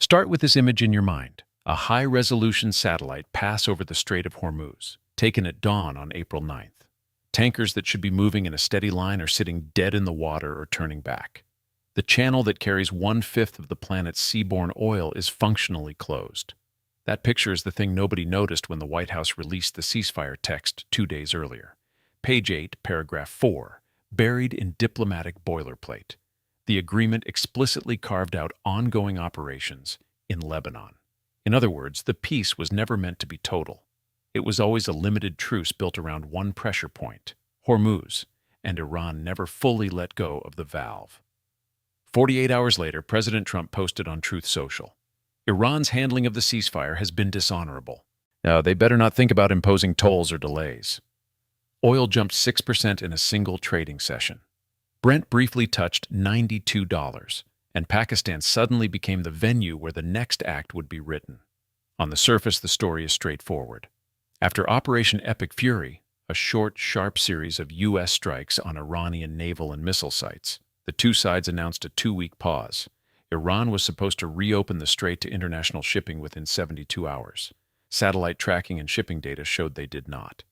Start with this image in your mind. A high-resolution satellite pass over the Strait of Hormuz, taken at dawn on April 9th. Tankers that should be moving in a steady line are sitting dead in the water or turning back. The channel that carries 1/5 of the planet's seaborne oil is functionally closed. That picture is the thing nobody noticed when the White House released the ceasefire text 2 days earlier. Page 8, paragraph 4, buried in diplomatic boilerplate. The agreement explicitly carved out ongoing operations in Lebanon. In other words, the peace was never meant to be total. It was always a limited truce built around one pressure point, Hormuz, and Iran never fully let go of the valve. 48 hours later, President Trump posted on Truth Social, Iran's handling of the ceasefire has been dishonorable. Now, they better not think about imposing tolls or delays. Oil jumped 6% in a single trading session. Brent briefly touched $92, and Pakistan suddenly became the venue where the next act would be written. On the surface, the story is straightforward. After Operation Epic Fury, a short, sharp series of U.S. strikes on Iranian naval and missile sites, the two sides announced a 2-week pause. Iran was supposed to reopen the strait to international shipping within 72 hours. Satellite tracking and shipping data showed they did not.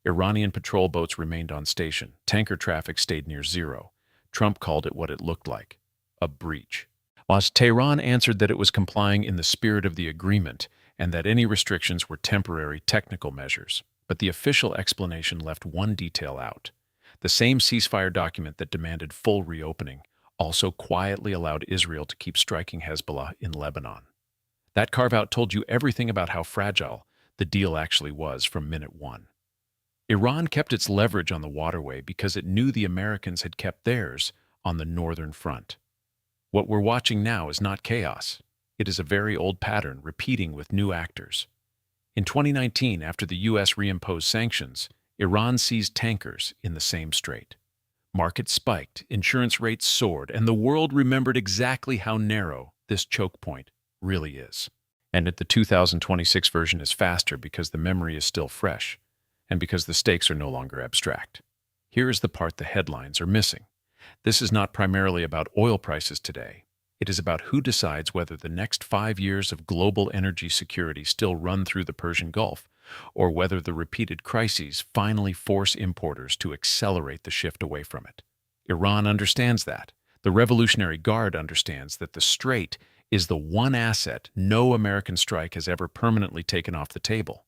Iranian patrol boats remained on station. Tanker traffic stayed near zero. Trump called it what it looked like, a breach. Whilst Tehran answered that it was complying in the spirit of the agreement and that any restrictions were temporary technical measures. But the official explanation left one detail out. The same ceasefire document that demanded full reopening also quietly allowed Israel to keep striking Hezbollah in Lebanon. That carve-out told you everything about how fragile the deal actually was from minute one. Iran kept its leverage on the waterway because it knew the Americans had kept theirs on the northern front. What we're watching now is not chaos. It is a very old pattern repeating with new actors. In 2019, after the U.S. reimposed sanctions, Iran seized tankers in the same strait. Markets spiked, insurance rates soared, and the world remembered exactly how narrow this choke point really is. And the 2026 version is faster because the memory is still fresh, and because the stakes are no longer abstract. Here is the part the headlines are missing. This is not primarily about oil prices today. It is about who decides whether the next 5 years of global energy security still run through the Persian Gulf, or whether the repeated crises finally force importers to accelerate the shift away from it. Iran understands that. The Revolutionary Guard understands that the strait is the one asset no American strike has ever permanently taken off the table.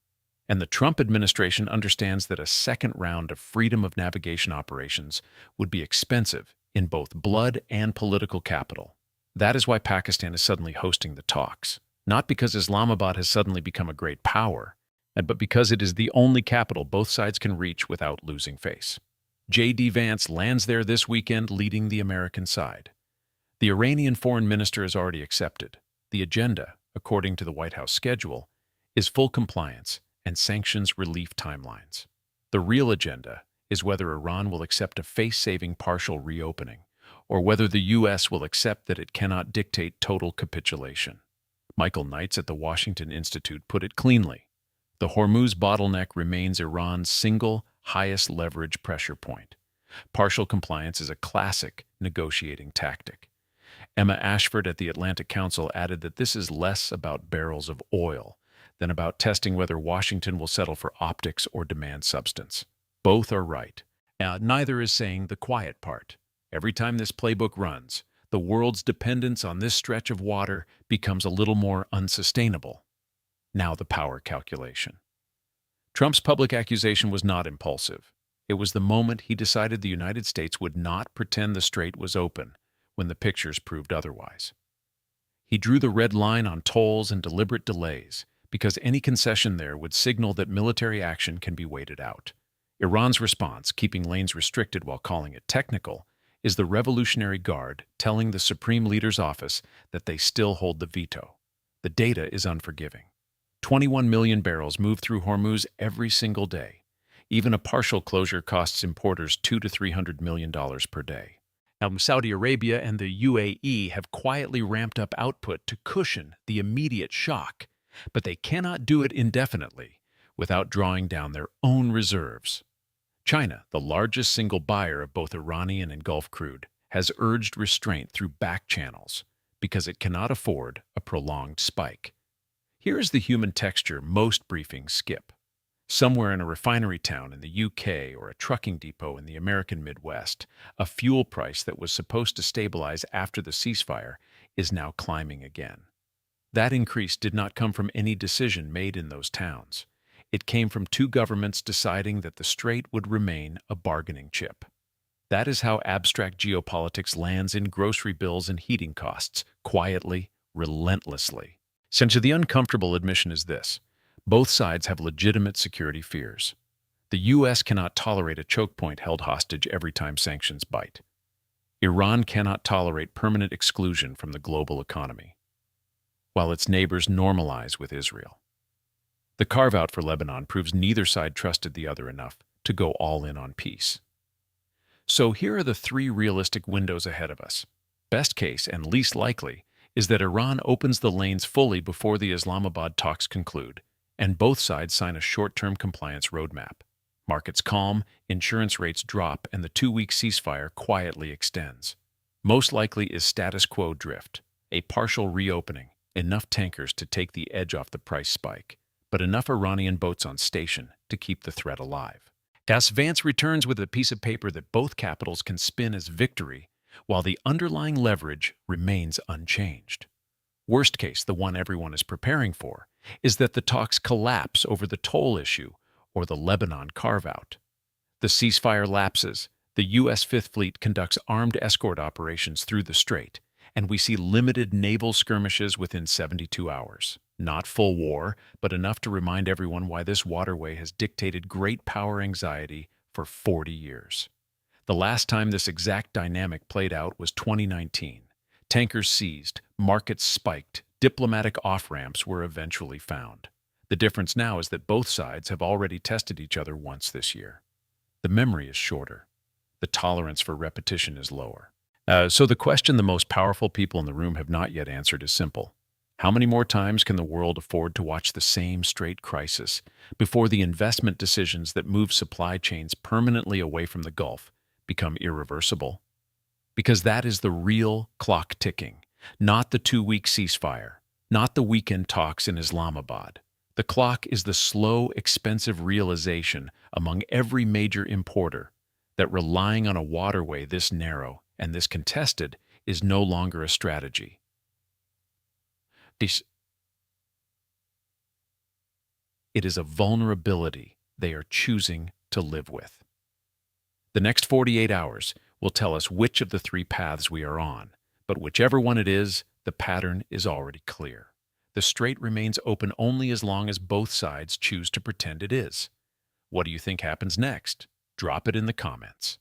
And the Trump administration understands that a second round of freedom of navigation operations would be expensive in both blood and political capital. That is why Pakistan is suddenly hosting the talks. Not because Islamabad has suddenly become a great power, but because it is the only capital both sides can reach without losing face. J.D. Vance lands there this weekend leading the American side. The Iranian foreign minister has already accepted. The agenda, according to the White House schedule, is full compliance and sanctions relief timelines. The real agenda is whether Iran will accept a face-saving partial reopening, or whether the U.S. will accept that it cannot dictate total capitulation. Michael Knights at the Washington Institute put it cleanly. The Hormuz bottleneck remains Iran's single highest leverage pressure point. Partial compliance is a classic negotiating tactic. Emma Ashford at the Atlantic Council added that this is less about barrels of oil than about testing whether Washington will settle for optics or demand substance. Both are right. Neither is saying the quiet part. Every time this playbook runs, the world's dependence on this stretch of water becomes a little more unsustainable. Now the power calculation. Trump's public accusation was not impulsive. It was the moment he decided the United States would not pretend the strait was open when the pictures proved otherwise. He drew the red line on tolls and deliberate delays because any concession there would signal that military action can be waited out. Iran's response, keeping lanes restricted while calling it technical, is the Revolutionary Guard telling the Supreme Leader's office that they still hold the veto. The data is unforgiving. 21 million barrels move through Hormuz every single day. Even a partial closure costs importers $200 to $300 million per day. Now, Saudi Arabia and the UAE have quietly ramped up output to cushion the immediate shock, but they cannot do it indefinitely without drawing down their own reserves. China, the largest single buyer of both Iranian and Gulf crude, has urged restraint through back channels, because it cannot afford a prolonged spike. Here is the human texture most briefings skip. Somewhere in a refinery town in the UK or a trucking depot in the American Midwest, a fuel price that was supposed to stabilize after the ceasefire is now climbing again. That increase did not come from any decision made in those towns. It came from two governments deciding that the strait would remain a bargaining chip. That is how abstract geopolitics lands in grocery bills and heating costs, quietly, relentlessly. Since the uncomfortable admission is this: both sides have legitimate security fears. The U.S. cannot tolerate a choke point held hostage every time sanctions bite. Iran cannot tolerate permanent exclusion from the global economy, while its neighbors normalize with Israel. The carve-out for Lebanon proves neither side trusted the other enough to go all in on peace. So here are the three realistic windows ahead of us. Best case and least likely is that Iran opens the lanes fully before the Islamabad talks conclude, and both sides sign a short-term compliance roadmap. Markets calm, insurance rates drop, and the 2-week ceasefire quietly extends. Most likely is status quo drift, a partial reopening, enough tankers to take the edge off the price spike, but enough Iranian boats on station to keep the threat alive. Das Vance returns with a piece of paper that both capitals can spin as victory, while the underlying leverage remains unchanged. Worst case, the one everyone is preparing for, is that the talks collapse over the toll issue or the Lebanon carve-out. The ceasefire lapses, the U.S. Fifth Fleet conducts armed escort operations through the strait, and we see limited naval skirmishes within 72 hours. Not full war, but enough to remind everyone why this waterway has dictated great power anxiety for 40 years. The last time this exact dynamic played out was 2019. Tankers seized, markets spiked, diplomatic off-ramps were eventually found. The difference now is that both sides have already tested each other once this year. The memory is shorter. The tolerance for repetition is lower. So the question the most powerful people in the room have not yet answered is simple. How many more times can the world afford to watch the same strait crisis before the investment decisions that move supply chains permanently away from the Gulf become irreversible? Because that is the real clock ticking, not the 2-week ceasefire, not the weekend talks in Islamabad. The clock is the slow, expensive realization among every major importer that relying on a waterway this narrow and this contested is no longer a strategy. It is a vulnerability they are choosing to live with. The next 48 hours will tell us which of the three paths we are on, but whichever one it is, the pattern is already clear. The strait remains open only as long as both sides choose to pretend it is. What do you think happens next? Drop it in the comments.